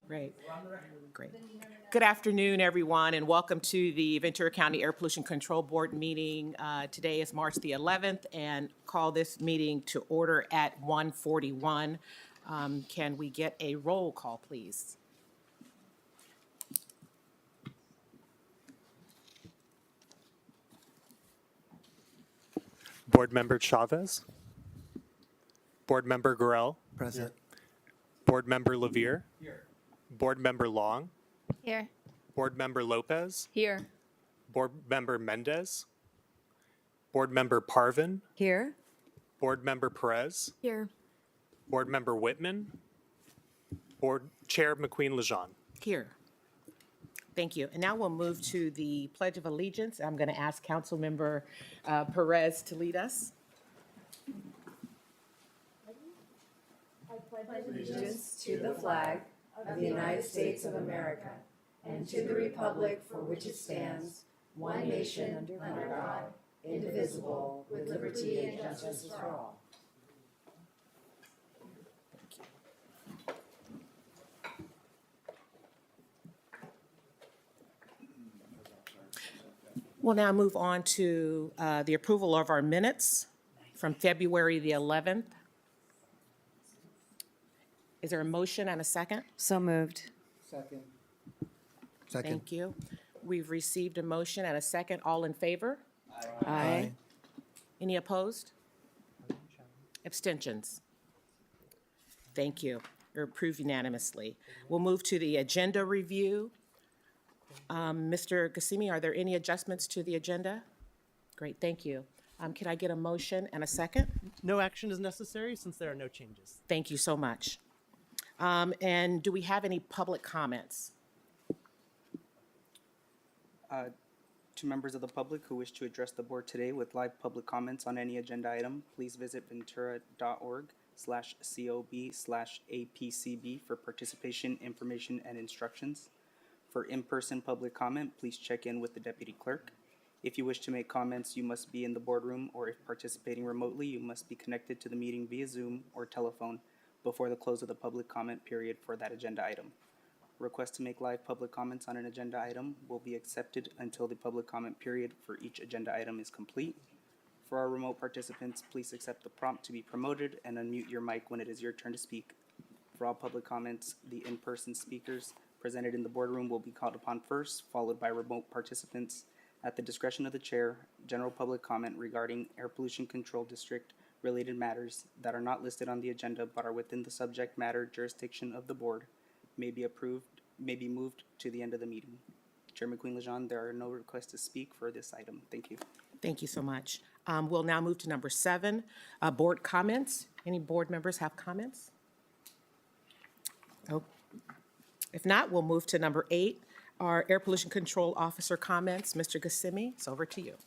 Great. Great. Good afternoon, everyone, and welcome to the Ventura County Air Pollution Control Board meeting. Today is March the 11th, and call this meeting to order at 1:41. Can we get a roll call, please? Board Member Chavez. Board Member Gorell. Present. Board Member Levere. Here. Board Member Long. Here. Board Member Lopez. Here. Board Member Mendez. Board Member Parvin. Here. Board Member Perez. Here. Board Member Whitman. Board Chair McQueen Lejeune. Here. Thank you. And now we'll move to the Pledge of Allegiance. I'm going to ask Councilmember Perez to lead us. Allegiance to the flag of the United States of America and to the republic for which it stands, one nation under God, indivisible, with liberty and justice for all. We'll now move on to the approval of our minutes from February the 11th. Is there a motion and a second? So moved. Second. Thank you. We've received a motion and a second. All in favor? Aye. Any opposed? Abstentions? Thank you. You're approved unanimously. We'll move to the agenda review. Mr. Gassimi, are there any adjustments to the agenda? Great, thank you. Can I get a motion and a second? No action is necessary since there are no changes. Thank you so much. And do we have any public comments? To members of the public who wish to address the board today with live public comments on any agenda item, please visit ventura.org/cob/apcb for participation, information, and instructions. For in-person public comment, please check in with the deputy clerk. If you wish to make comments, you must be in the boardroom, or if participating remotely, you must be connected to the meeting via Zoom or telephone before the close of the public comment period for that agenda item. Requests to make live public comments on an agenda item will be accepted until the public comment period for each agenda item is complete. For our remote participants, please accept the prompt to be promoted and unmute your mic when it is your turn to speak. For all public comments, the in-person speakers presented in the boardroom will be called upon first, followed by remote participants. At the discretion of the chair, general public comment regarding air pollution control district related matters that are not listed on the agenda but are within the subject matter jurisdiction of the board may be moved to the end of the meeting. Chair McQueen Lejeune, there are no requests to speak for this item. Thank you. Thank you so much. We'll now move to number 7, board comments. Any board members have comments? Oh. If not, we'll move to number 8, our Air Pollution Control Officer comments. Mr. Gassimi, it's over to you.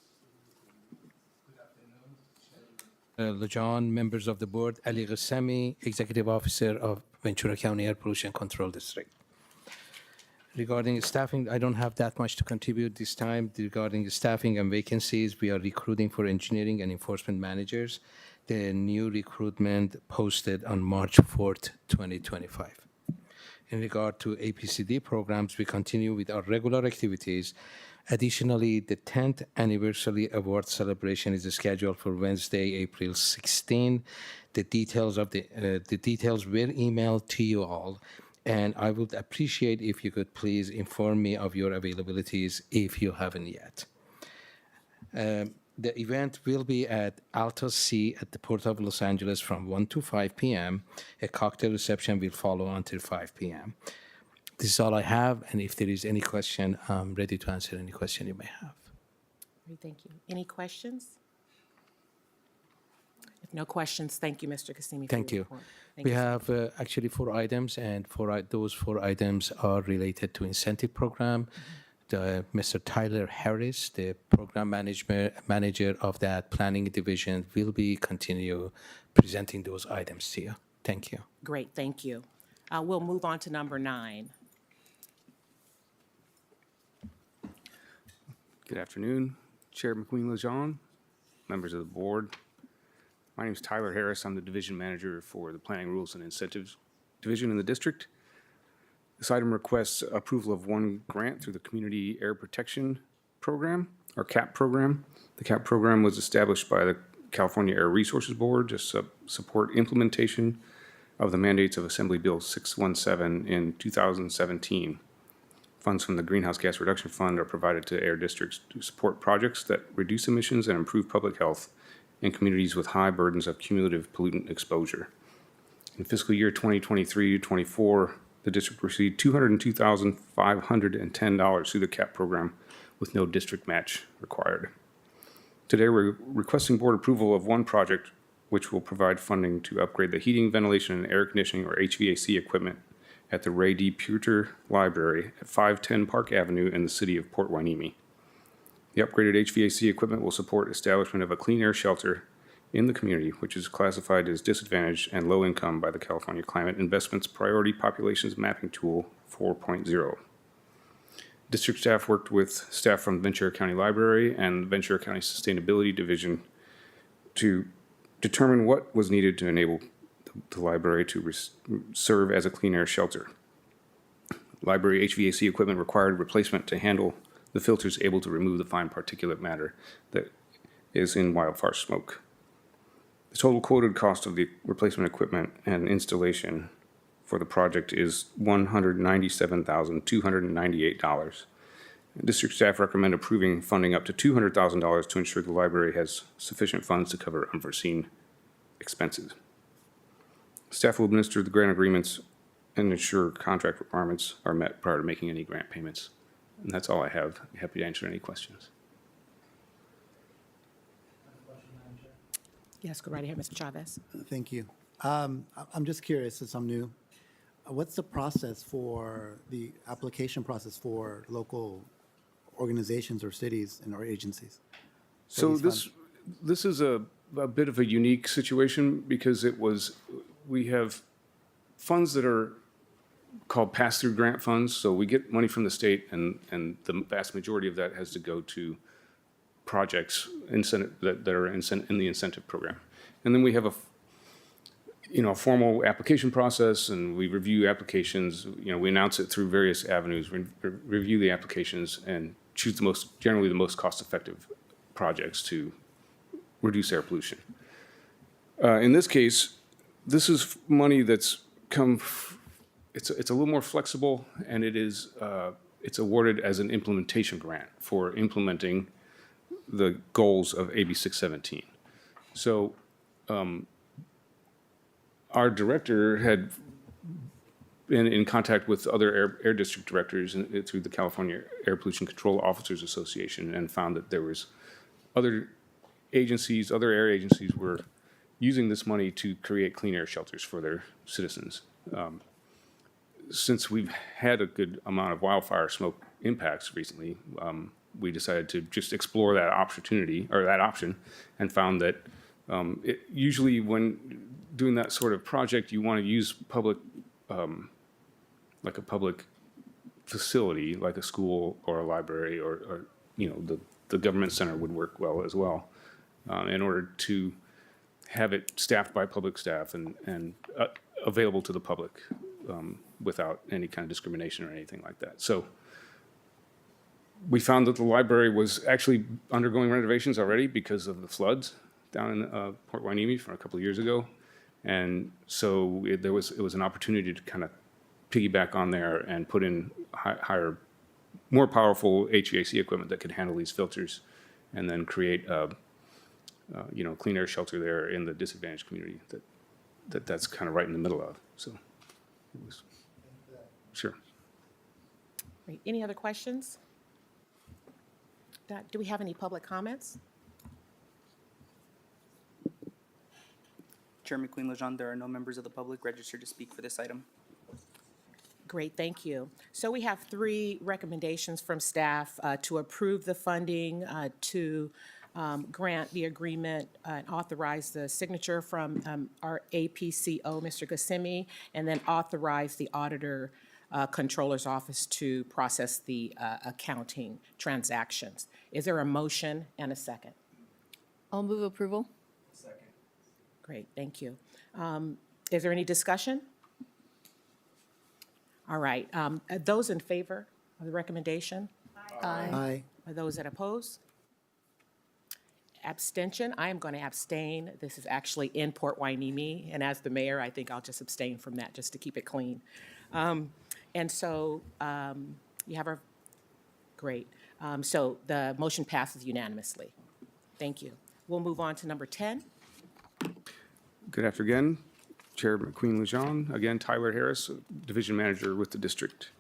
Lejeune, members of the board, Ali Ghassemi, Executive Officer of Ventura County Air Pollution Control District. Regarding staffing, I don't have that much to contribute this time. Regarding staffing and vacancies, we are recruiting for engineering and enforcement managers. The new recruitment posted on March 4th, 2025. In regard to APCD programs, we continue with our regular activities. Additionally, the 10th anniversary award celebration is scheduled for Wednesday, April 16. The details were emailed to you all, and I would appreciate if you could please inform me of your availabilities if you haven't yet. The event will be at Altos Sea at the Port of Los Angeles from 1 to 5 p.m. A cocktail reception will follow until 5 p.m. This is all I have, and if there is any question, I'm ready to answer any question you may have. Great, thank you. Any questions? If no questions, thank you, Mr. Gassimi. Thank you. We have actually 4 items, and those 4 items are related to incentive program. Mr. Tyler Harris, the program manager of that planning division, will be continue presenting those items to you. Thank you. Great, thank you. We'll move on to number 9. Good afternoon, Chair McQueen Lejeune, members of the board. My name is Tyler Harris. I'm the division manager for the Planning Rules and Incentives Division in the district. This item requests approval of one grant through the Community Air Protection Program, or CAP program. The CAP program was established by the California Air Resources Board to support implementation of the mandates of Assembly Bill 617 in 2017. Funds from the Greenhouse Gas Reduction Fund are provided to air districts to support projects that reduce emissions and improve public health in communities with high burdens of cumulative pollutant exposure. In fiscal year 2023-24, the district received $202,510 through the CAP program with no district match required. Today, we're requesting board approval of one project which will provide funding to upgrade the heating, ventilation, and air conditioning, or HVAC equipment at the Ray D. Puter Library at 510 Park Avenue in the city of Port Hueneme. The upgraded HVAC equipment will support establishment of a clean air shelter in the community, which is classified as disadvantaged and low income by the California Climate Investments Priority Populations Mapping Tool 4.0. District staff worked with staff from Ventura County Library and Ventura County Sustainability Division to determine what was needed to enable the library to serve as a clean air shelter. Library HVAC equipment required replacement to handle the filters able to remove the fine particulate matter that is in wildfire smoke. The total quoted cost of the replacement equipment and installation for the project is $197,298. District staff recommend approving funding up to $200,000 to ensure the library has sufficient funds to cover unforeseen expenses. Staff will administer the grant agreements and ensure contract requirements are met prior to making any grant payments. And that's all I have. I'm happy to answer any questions. Yes, go right ahead, Mr. Chavez. Thank you. I'm just curious, since I'm new, what's the process for the application process for local organizations or cities and or agencies? So these this is a bit of a unique situation because we have funds that are called pass-through grant funds. So we get money from the state and the vast majority of that has to go to projects that are in the incentive program. And then we have a formal application process, and we review applications. We announce it through various avenues, review the applications, and choose generally the most cost-effective projects to reduce air pollution. In this case, this is money that's it's a little more flexible, and it's awarded as an implementation grant for implementing the goals of AB 617. So our director had been in contact with other air district directors through the California Air Pollution Control Officers Association and found that there was other air agencies were using this money to create clean air shelters for their citizens. Since we've had a good amount of wildfire smoke impacts recently, we decided to just explore that option and found that usually when doing that sort of project, you want to use public, like a public facility, like a school or a library or the government center would work well as well, in order to have it staffed by public staff and available to the public without any kind of discrimination or anything like that. So we found that the library was actually undergoing renovations already because of the floods down in Port Hueneme from a couple of years ago. And so it was an opportunity to kind of piggyback on there and put in higher, more powerful HVAC equipment that could handle these filters and then create a clean air shelter there in the disadvantaged community that's kind of right in the middle of. So it was, sure. Great. Any other questions? Do we have any public comments? Chair McQueen-Lejeune, there are no members of the public registered to speak for this item. Great, thank you. So we have 3 recommendations from staff to approve the funding, to grant the agreement and authorize the signature from our APCO, Mr. Gassemi, and then authorize the auditor controller's office to process the accounting transactions. Is there a motion and a second? I'll move approval. Great, thank you. Is there any discussion? All right, those in favor of the recommendation? Aye. Are those that oppose? Abstention, I am going to abstain. This is actually in Port Hueneme, and as the mayor, I think I'll just abstain from that, just to keep it clean. And so you have our, great. So the motion passes unanimously. Thank you. We'll move on to number 10. Good afternoon, Chair McQueen-Lejean. Again, Tyler Harris, Division Manager with the district.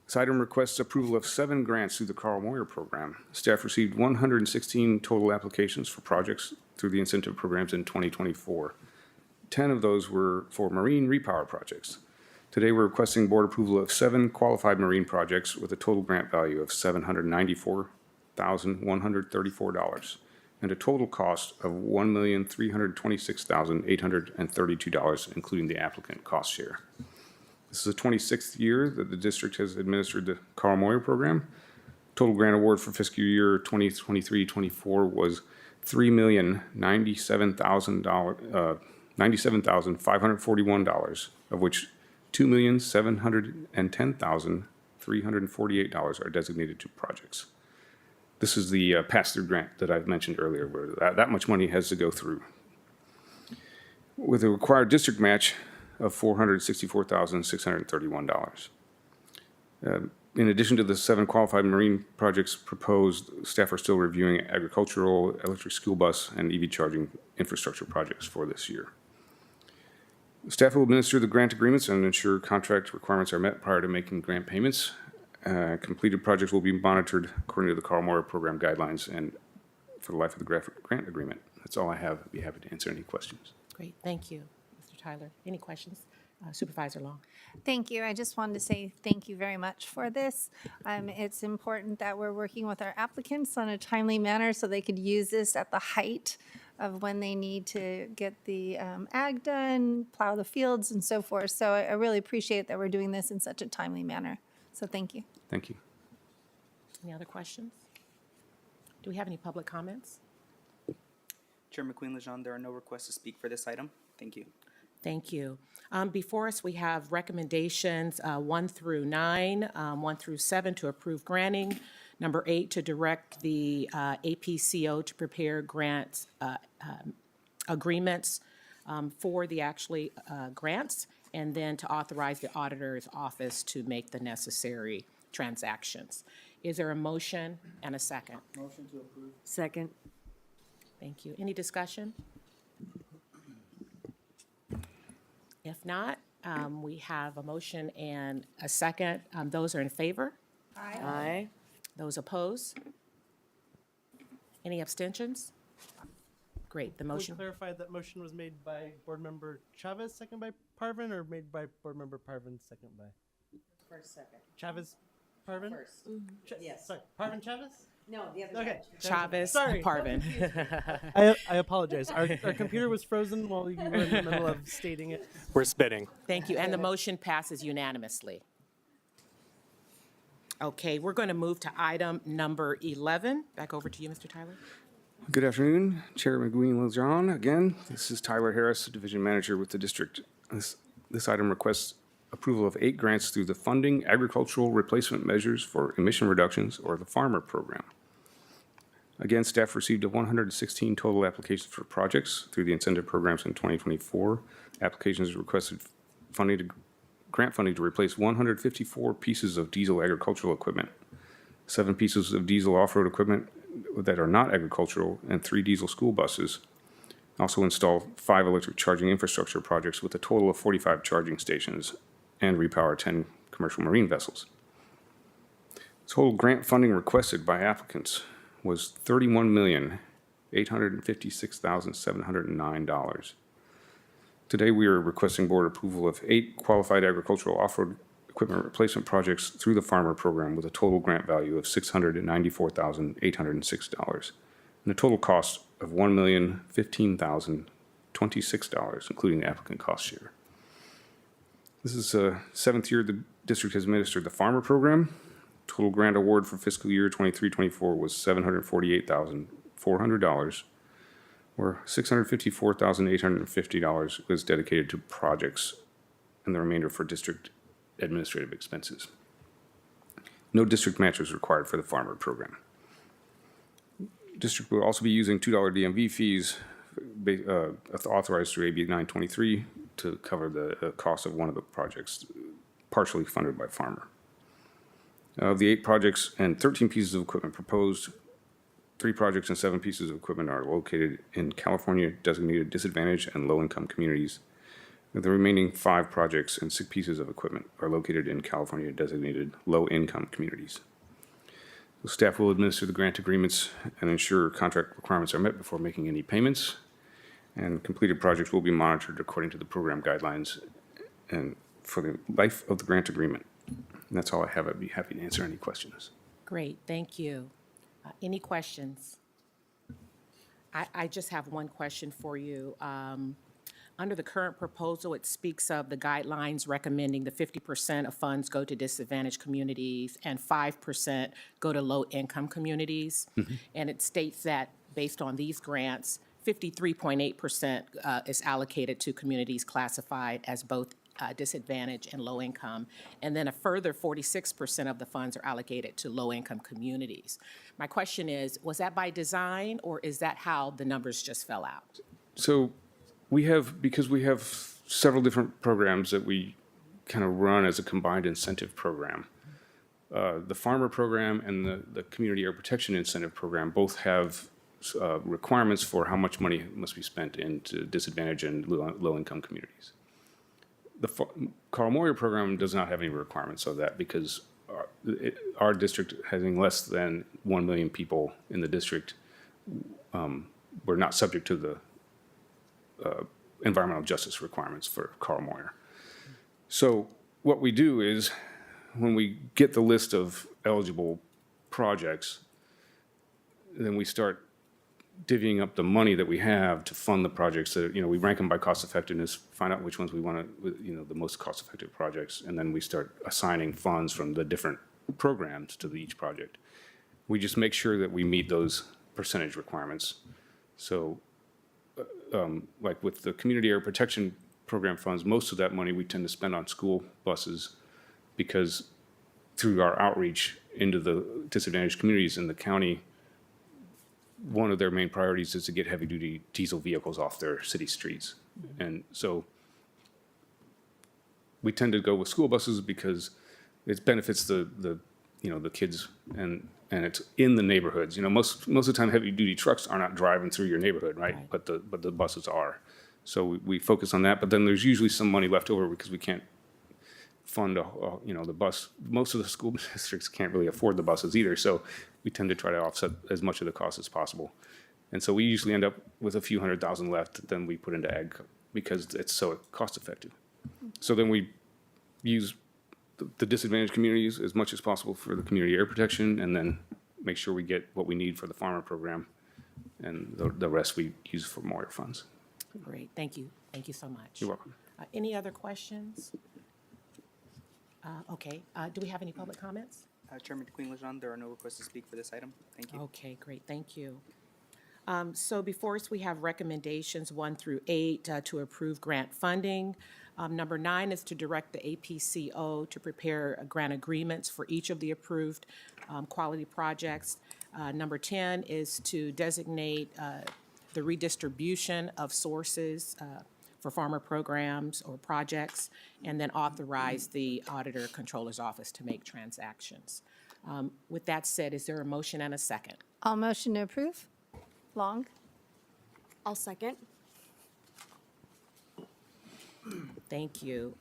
This item requests approval of 7 grants through the Carl Moyer Program. Staff received 116 total applications for projects through the incentive programs in 2024. 10 of those were for marine repower projects. Today, we're requesting board approval of 7 qualified marine projects with a total grant value of $794,134 and a total cost of $1,326,832, including the applicant cost share. This is the 26th year that the district has administered the Carl Moyer Program. Total grant award for fiscal year 2023-24 was $3,097,541, of which $2,710,348 are designated to projects. This is the pass-through grant that I've mentioned earlier, where that much money has to go through. With a required district match of $464,631. In addition to the 7 qualified marine projects proposed, staff are still reviewing agricultural, electric school bus, and EV charging infrastructure projects for this year. Staff will administer the grant agreements and ensure contract requirements are met prior to making grant payments. Completed projects will be monitored according to the Carl Moyer Program guidelines and for the life of the grant agreement. That's all I have. I'd be happy to answer any questions. Great, thank you, Mr. Tyler. Any questions? Supervisor Long. Thank you. I just wanted to say thank you very much for this. It's important that we're working with our applicants on a timely manner so they could use this at the height of when they need to get the ag done, plow the fields, and so forth. So I really appreciate that we're doing this in such a timely manner. So thank you. Thank you. Any other questions? Do we have any public comments? Chair McQueen-Lejean, there are no requests to speak for this item. Thank you. Thank you. Before us, we have recommendations 1 through 9, 1 through 7 to approve granting, number 8 to direct the APCO to prepare grants agreements for the grants, and then to authorize the auditor's office to make the necessary transactions. Is there a motion and a second? Motion to approve. Second. Thank you. Any discussion? If not, we have a motion and a second. Those are in favor? Aye. Those opposed? Any abstentions? Great, the Can we motion. clarify that motion was made by Board Member Chavez, second by Parvin, or made by Board Member Parvin, second by? First, second. Chavez, Parvin? First. Yes. Sorry, Parvin Chavez? No, the other. Okay. Chavez, Sorry. Parvin. I apologize. Our computer was frozen while you were in the middle of stating it. We're spitting. Thank you, and the motion passes unanimously. Okay, we're going to move to item number 11. Back over to you, Mr. Tyler. Good afternoon, Chair McQueen-Lejean. Again, this is Tyler Harris, Division Manager with the district. This item requests approval of 8 grants through the Funding Agricultural Replacement Measures for Emission Reductions, or the FARMER program. Again, staff received 116 total applications for projects through the incentive programs in 2024. Applications requested grant funding to replace 154 pieces of diesel agricultural equipment, 7 pieces of diesel off-road equipment that are not agricultural, and 3 diesel school buses. Also install 5 electric charging infrastructure projects with a total of 45 charging stations and repower 10 commercial marine vessels. Total grant funding requested by applicants was $31,856,709. Today, we are requesting board approval of 8 qualified agricultural off-road equipment replacement projects through the FARMER program with a total grant value of $694,806 and a total cost of $1,015,026, including the applicant cost share. This is the 7th year the district has administered the FARMER program. Total grant award for fiscal year 23-24 was $748,400, where $654,850 was dedicated to projects, and the remainder for district administrative expenses. No district match is required for the farmer program. District will also be using $2 DMV fees authorized through AB 923 to cover the cost of one of the projects, partially funded by farmer. Of the 8 projects and 13 pieces of equipment proposed, 3 projects and 7 pieces of equipment are located in California designated disadvantaged and low-income communities. The remaining 5 projects and 6 pieces of equipment are located in California designated low-income communities. The staff will administer the grant agreements and ensure contract requirements are met before making any payments. And completed projects will be monitored according to the program guidelines and for the life of the grant agreement. And that's all I have. I'd be happy to answer any questions. Great, thank you. Any questions? I just have one question for you. Under the current proposal, it speaks of the guidelines recommending the 50% of funds go to disadvantaged communities and 5% go to low-income communities. And it states that based on these grants, 53.8% is allocated to communities classified as both disadvantaged and low income, and then a further 46% of the funds are allocated to low-income communities. My question is, was that by design, or is that how the numbers just fell out? So because we have several different programs that we kind of run as a combined incentive program. The farmer program and the community air protection incentive program both have requirements for how much money must be spent into disadvantaged and low-income communities. The Carl Moyer program does not have any requirements of that because our district, having less than 1 million people in the district, we're not subject to the environmental justice requirements for Carl Moyer. So what we do is when we get the list of eligible projects, then we start divvying up the money that we have to fund the projects that, we rank them by cost effectiveness, find out which ones we want to, the most cost effective projects, and then we start assigning funds from the different programs to each project. We just make sure that we meet those percentage requirements. So like with the community air protection program funds, most of that money we tend to spend on school buses because through our outreach into the disadvantaged communities in the county, one of their main priorities is to get heavy-duty diesel vehicles off their city streets. And so we tend to go with school buses because it benefits the kids and it's in the neighborhoods. Most of the time heavy-duty trucks are not driving through your neighborhood, right? But the buses are. So we focus on that, but then there's usually some money left over because we can't fund the bus. Most of the school districts can't really afford the buses either, so we tend to try to offset as much of the cost as possible. And so we usually end up with a few $100,000 left, then we put into ag because it's so cost effective. So then we use the disadvantaged communities as much as possible for the community air protection, and then make sure we get what we need for the farmer program, and the rest we use for Moyer funds. Great, thank you. Thank you so much. You're welcome. Any other questions? Okay, do we have any public comments? Chairman Queen-Lejeune, there are no requests to speak for this item. Thank you. Okay, great, thank you. So before us, we have recommendations 1 through 8 to approve grant funding. Number 9 is to direct the APCO to prepare grant agreements for each of the approved quality projects. Number 10 is to designate the redistribution of sources for farmer programs or projects, and then authorize the Auditor Controller's Office to make transactions. With that said, is there a motion and a second? I'll motion to approve. Long? I'll second. Thank you.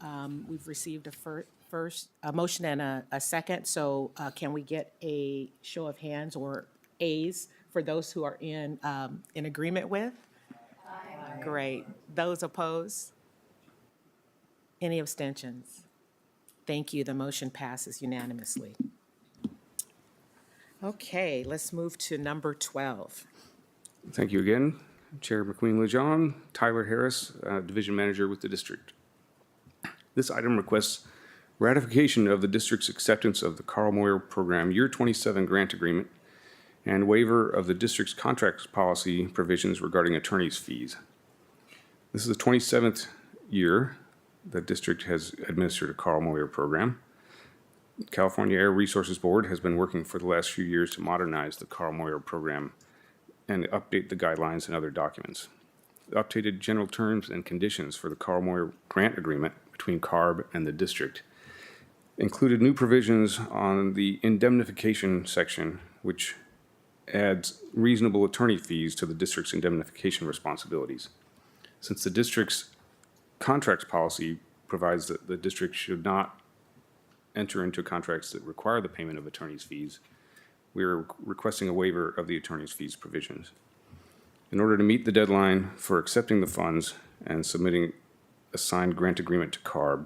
We've received a motion and a second, so can we get a show of hands or ayes for those who are in agreement with? Aye. Great. Those opposed? Any abstentions? Thank you. The motion passes unanimously. Okay, let's move to number 12. Thank you again, Chair McQueen-Lejeune. Tyler Harris, Division Manager with the district. This item requests ratification of the district's acceptance of the Carl Moyer Program Year 27 grant agreement and waiver of the district's contracts policy provisions regarding attorney's fees. This is the 27th year the district has administered a Carl Moyer program. California Air Resources Board has been working for the last few years to modernize the Carl Moyer program and update the guidelines and other documents. The updated general terms and conditions for the Carl Moyer grant agreement between CARB and the district included new provisions on the indemnification section, which adds reasonable attorney fees to the district's indemnification responsibilities. Since the district's contracts policy provides that the district should not enter into contracts that require the payment of attorney's fees, we are requesting a waiver of the attorney's fees provisions. In order to meet the deadline for accepting the funds and submitting a signed grant agreement to CARB,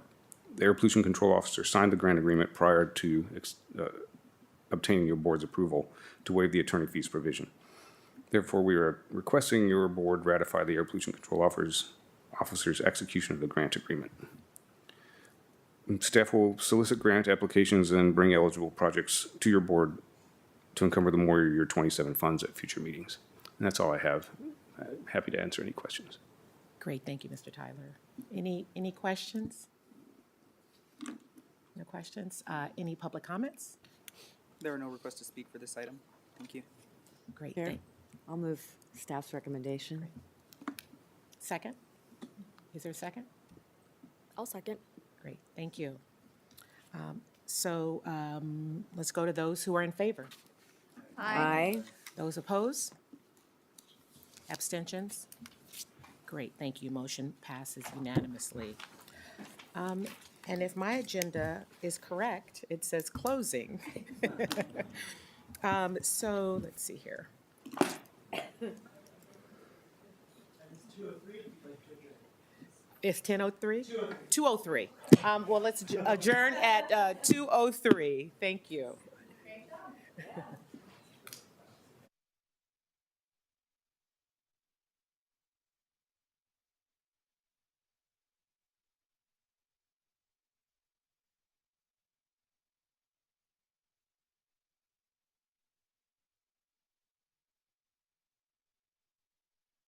the Air Pollution Control Officer signed the grant agreement prior to obtaining your board's approval to waive the attorney fees provision. Therefore, we are requesting your board ratify the Air Pollution Control Officer's execution of the grant agreement. Staff will solicit grant applications and bring eligible projects to your board to encumber the Moyer Year 27 funds at future meetings. And that's all I have. Happy to answer any questions. Great, thank you, Mr. Tyler. Any questions? No questions? Any public comments? There are no requests to speak for this item. Thank you. Great, Chair, I'll move staff's recommendation. second? Is there a second? I'll second. Great, thank you. So let's go to those who are in favor. Aye. Those opposed? Abstentions? Great, thank you. Motion passes unanimously. And if my agenda is correct, it says closing. So let's see here. It's 10:03? 2:03. Well, let's adjourn at 2:03. Thank you.